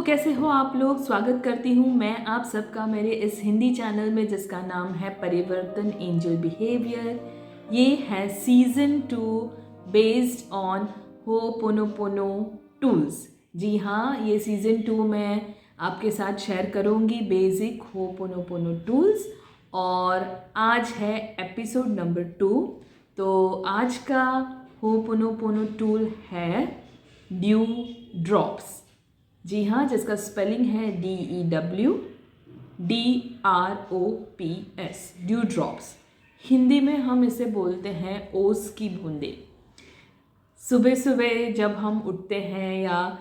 कैसे हो आप लोग। स्वागत करती हूँ मैं आप सबका मेरे इस हिंदी चैनल में जिसका नाम है परिवर्तन एंजल बिहेवियर। ये है season 2 based on ho'oponopono tools. जी हाँ, ये सीज़न 2 में आपके साथ शेयर करूँगी बेसिक होपोनोपोनो टूल्स और आज है एपिसोड नंबर 2। तो आज का होपोनोपोनो टूल है ड्यू ड्रॉप्स। जी हाँ, जिसका स्पेलिंग है DEWDROPS, ड्यू ड्रॉप्स। हिंदी में हम इसे बोलते हैं ओस की बूंदें। सुबह सुबह जब हम उठते हैं या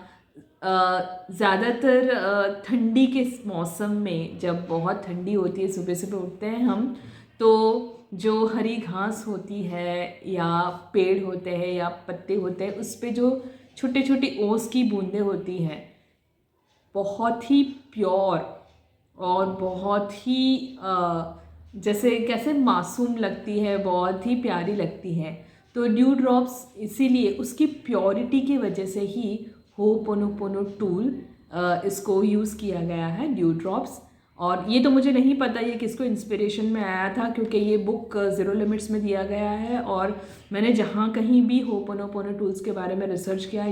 ज़्यादातर ठंडी के मौसम में जब बहुत ठंडी होती है, सुबह सुबह उठते हैं हम, तो जो हरी घास होती है या पेड़ होते हैं या पत्ते होते हैं, उस पे जो छोटे छोटी ओस की बूंदें होती हैं, बहुत ही प्योर और बहुत ही जैसे कैसे मासूम लगती है, बहुत ही प्यारी लगती है। तो ड्यू ड्रॉप्स इसीलिए उसकी प्योरिटी की वजह से ही होपोनोपोनो टूल इसको यूज़ किया गया है, ड्यू ड्रॉप्स। और ये तो मुझे नहीं पता ये किसको इंस्पिरेशन में आया था, क्योंकि ये बुक ज़ीरो लिमिट्स में दिया गया है और मैंने जहाँ कहीं भी होपोनोपोनो टूल्स के बारे में रिसर्च किया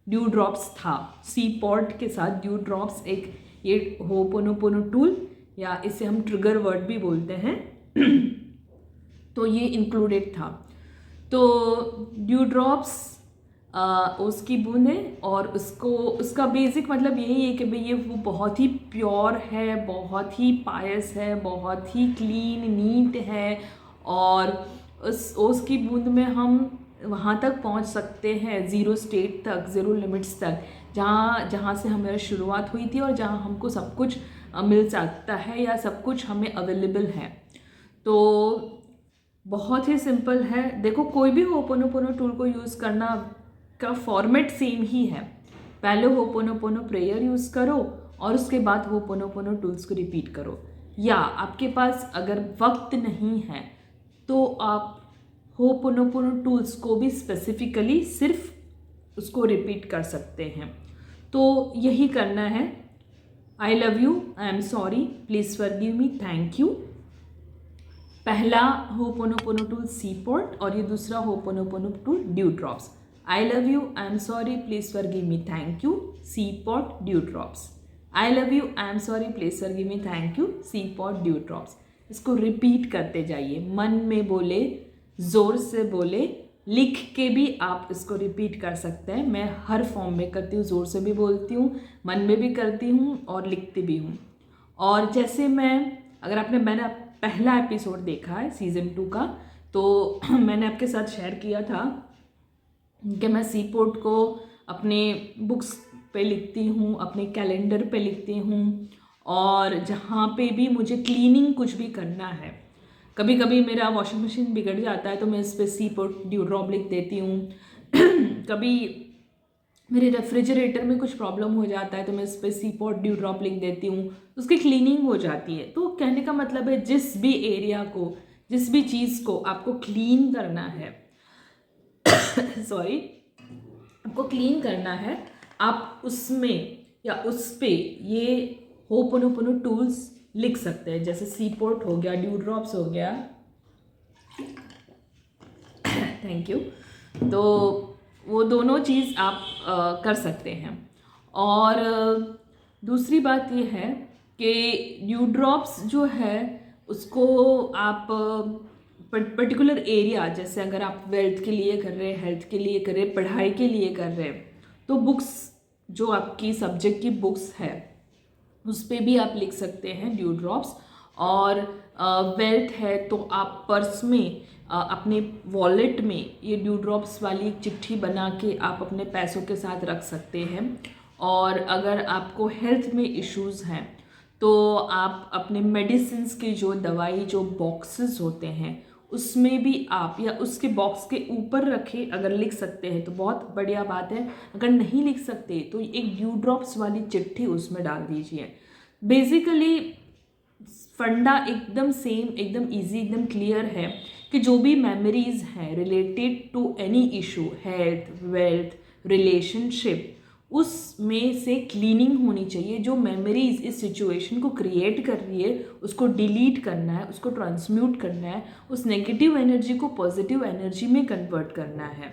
ड्यू ड्रॉप्स था। सी पॉट के साथ ड्यू ड्रॉप्स एक ये होपोनोपोनो टूल या इसे हम ट्रिगर वर्ड भी बोलते हैं तो ये इंक्लूडेड था। तो ड्यू ड्रॉप्स उसकी बूंदें और उसका बेसिक मतलब यही है कि भाई ये वो बहुत ही प्योर है, बहुत ही पायस है, बहुत ही क्लीन नीट है और उस ओस की बूंद में हम वहाँ तक पहुँच सकते हैं, ज़ीरो स्टेट तक, ज़ीरो लिमिट्स तक, जहाँ से हमारी शुरुआत हुई थी और जहाँ हमको सब कुछ मिल सकता है या सब कुछ हमें अवेलेबल है। तो बहुत ही सिंपल है। देखो, कोई भी होपोनोपोनो टूल को यूज़ करना का फॉर्मेट सेम ही है। पहले होपोनोपोनो प्रेयर यूज़ करो और उसके बाद होपोनोपोनो टूल्स को रिपीट करो, या आपके पास अगर वक्त नहीं है तो आप होपोनोपोनो टूल्स को भी स्पेसिफिकली सिर्फ उसको रिपीट कर सकते हैं। तो यही करना है। I love you, I am sorry, please forgive me, thank you. पहला होपोनोपोनो टूल सी पॉट और ये दूसरा ho'oponopono tool dew drops. I love you, I am sorry, please forgive me, thank you, Ceeport dew drops. I love you, I am sorry, please forgive me, thank you, Ceeport dew drops. इसको repeat करते जाइए, मन में बोले, ज़ोर से बोले, लिख के भी आप इसको रिपीट कर सकते हैं। मैं हर फॉर्म में करती हूँ, ज़ोर से भी बोलती हूँ, मन में भी करती हूँ और लिखती भी हूँ। और जैसे मैंने पहला एपिसोड देखा है सीज़न 2 का, तो मैंने आपके साथ शेयर किया था कि मैं सी पोर्ट को अपने बुक्स पे लिखती हूँ, अपने कैलेंडर पे लिखती हूँ और जहाँ पे भी मुझे क्लीनिंग कुछ भी करना है, कभी कभी मेरा वॉशिंग मशीन बिगड़ जाता है तो मैं इस पर सी पोर्ट ड्यू ड्रॉप लिख देती हूँ कभी मेरे रेफ्रिजरेटर में कुछ प्रॉब्लम हो जाता है तो मैं इस पर सी पोर्ट ड्यू ड्रॉप लिख देती हूँ, उसकी क्लीनिंग हो जाती है। तो कहने का मतलब है जिस भी एरिया को, जिस भी चीज़ को आपको क्लीन करना है सॉरी, आपको क्लीन करना है, आप उसमें या उस पे ये होपोनोपोनो टूल्स लिख सकते हैं। जैसे सी पोर्ट हो गया, ड्यू ड्रॉप्स हो गया, थैंक यू। तो वो दोनों चीज़ आप कर सकते हैं। और दूसरी बात ये है कि ड्यू ड्रॉप्स जो है उसको आप पर्टिकुलर एरिया, जैसे अगर आप वेल्थ के लिए कर रहे हैं, हेल्थ के लिए कर रहे हैं, पढ़ाई के लिए कर रहे हैं, तो बुक्स जो आपकी सब्जेक्ट की बुक्स है उस पर भी आप लिख सकते हैं ड्यू ड्रॉप्स। और वेल्थ है तो आप पर्स में, अपने वॉलेट में ये ड्यू ड्रॉप्स वाली चिट्ठी बना के आप अपने पैसों के साथ रख सकते हैं। और अगर आपको हेल्थ में इश्यूज़ हैं तो आप अपने मेडिसिन्स के जो दवाई जो बॉक्सेस होते हैं उसमें भी आप, या उसके बॉक्स के ऊपर रखे अगर लिख सकते हैं तो बहुत बढ़िया बात है। अगर नहीं लिख सकते तो एक ड्यू ड्रॉप्स वाली चिट्ठी उसमें डाल दीजिए। बेसिकली फंडा एकदम सेम, एकदम इजी, एकदम क्लियर है कि जो भी मेमोरीज हैं related to any issue, health, wealth, relationship, उसमें से क्लीनिंग होनी चाहिए। जो मेमोरीज इस सिचुएशन को क्रिएट कर रही है उसको डिलीट करना है, उसको ट्रांसम्यूट करना है, उस नेगेटिव एनर्जी को पॉजिटिव एनर्जी में कन्वर्ट करना है।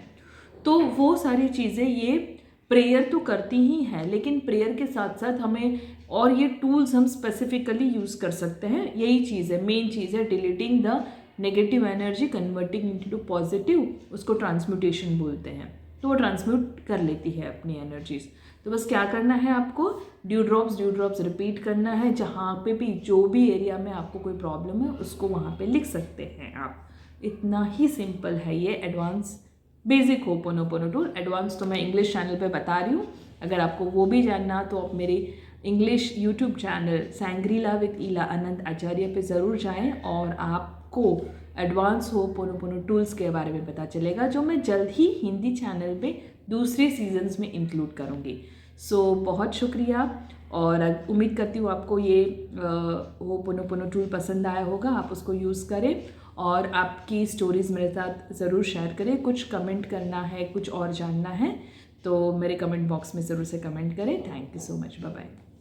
तो वो सारी चीज़ें ये प्रेयर तो करती ही हैं, लेकिन प्रेयर के साथ साथ हमें और ये टूल्स हम स्पेसिफिकली यूज़ कर सकते हैं। यही चीज़ है, मेन चीज़ है, deleting the negative energy, converting into positive, उसको ट्रांसम्यूटेशन बोलते हैं। तो वो ट्रांसम्यूट कर लेती है अपनी एनर्जीज। तो बस क्या करना है आपको, ड्यू ड्रॉप्स रिपीट करना है। जहाँ पे भी जो भी एरिया में आपको कोई प्रॉब्लम है उसको वहाँ पे लिख सकते हैं आप। इतना ही सिंपल है ये advance basic ho'oponopono tool. Advance तो मैं इंग्लिश चैनल पे बता रही हूँ, अगर आपको वो भी जानना तो आप मेरे इंग्लिश यूट्यूब चैनल सैंग्रीला विद ईला अनंत आचार्य पे ज़रूर जाएं और आपको एडवांस होपोनोपोनो टूल्स के बारे में पता चलेगा, जो मैं जल्द ही हिंदी चैनल पे दूसरे सीजन्स में इंक्लूड करूँगी। सो बहुत शुक्रिया, और उम्मीद करती हूँ आपको ये होपोनोपोनो टूल पसंद आया होगा। आप उसको यूज़ करें और आपकी स्टोरीज़ मेरे साथ ज़रूर शेयर करें। कुछ कमेंट करना है, कुछ और जानना है तो मेरे कमेंट बॉक्स में ज़रूर से कमेंट करें। Thank you so much, bye bye.